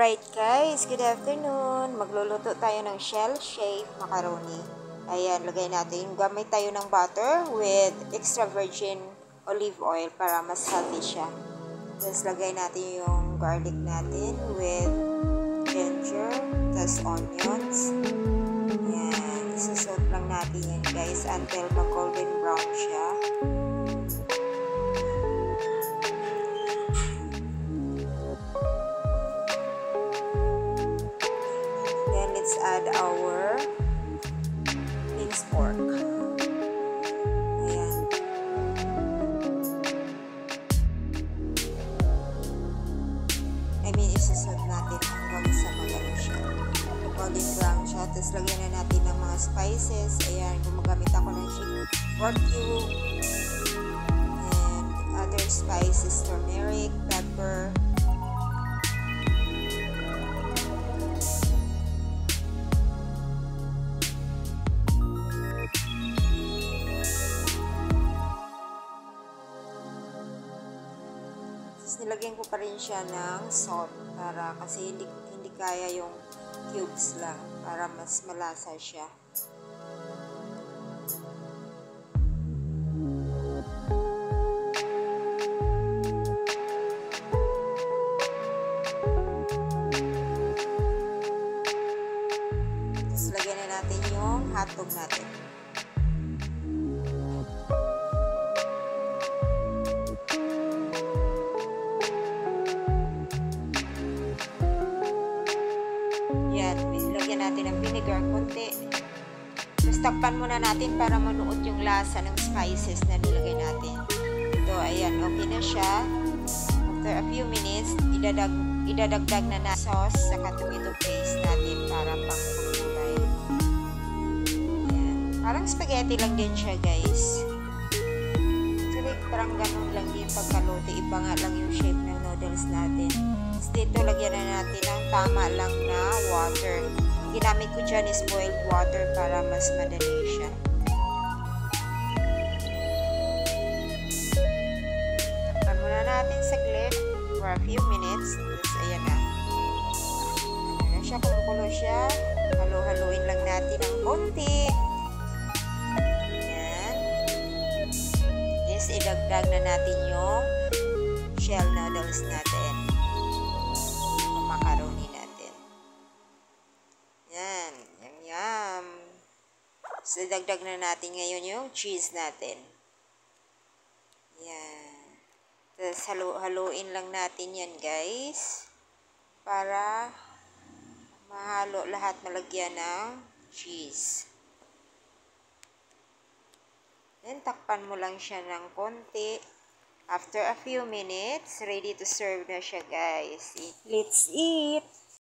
Alright guys, good afternoon. Magluluto tayo ng shell-shaped macaroni. Ayan, lagay natin. Gamit tayo ng butter with extra virgin olive oil para mas healthy siya. Tapos lagay natin yung garlic natin with ginger, tapos onions. Ayan, isusot lang natin yan guys until mag-golden brown siya. Let's add our minced pork. Ayan. Isusot natin hanggang sa magano siya. Golden brown siya. Tapos lagyan na natin ng mga spices. Ayan, gumagamit ako ng pork cube. And other spices, turmeric, pepper, nilagyan ko pa rin siya ng salt para kasi hindi kaya yung cubes lang para mas malasa siya. Tapos lagyan na natin yung hotdog natin. Yan, lagyan natin ng vinegar konti. Tapos takpan muna natin para manuot yung lasa ng spices na nilagay natin. Ito, ayan, okay na siya. After a few minutes, idadagdag na sauce sa tomato paste natin para pang kulay. Ayan, parang spaghetti lang din siya guys. Actually, parang ganun lang din pagkaluto. Iba nga lang yung shape ng noodles natin. Dito lagyan na natin ng tama lang na water. Ginamit ko dyan is boiled water para mas madali siya. Takpan muna natin saglit for a few minutes. Tapos ayan na. Ayan siya, kumukulo siya. Halo-haluin lang natin ng konti. Ayan. Yes, idagdag na natin yung shell noodles natin. Macaroni natin. Yan. Yum. So, dagdag na natin ngayon yung cheese natin. Yan. Tapos, haluin lang natin yan, guys. Para mahalo lahat, malagyan ng cheese. Then, takpan mo lang siya ng konti. After a few minutes, ready to serve na siya guys. Let's eat!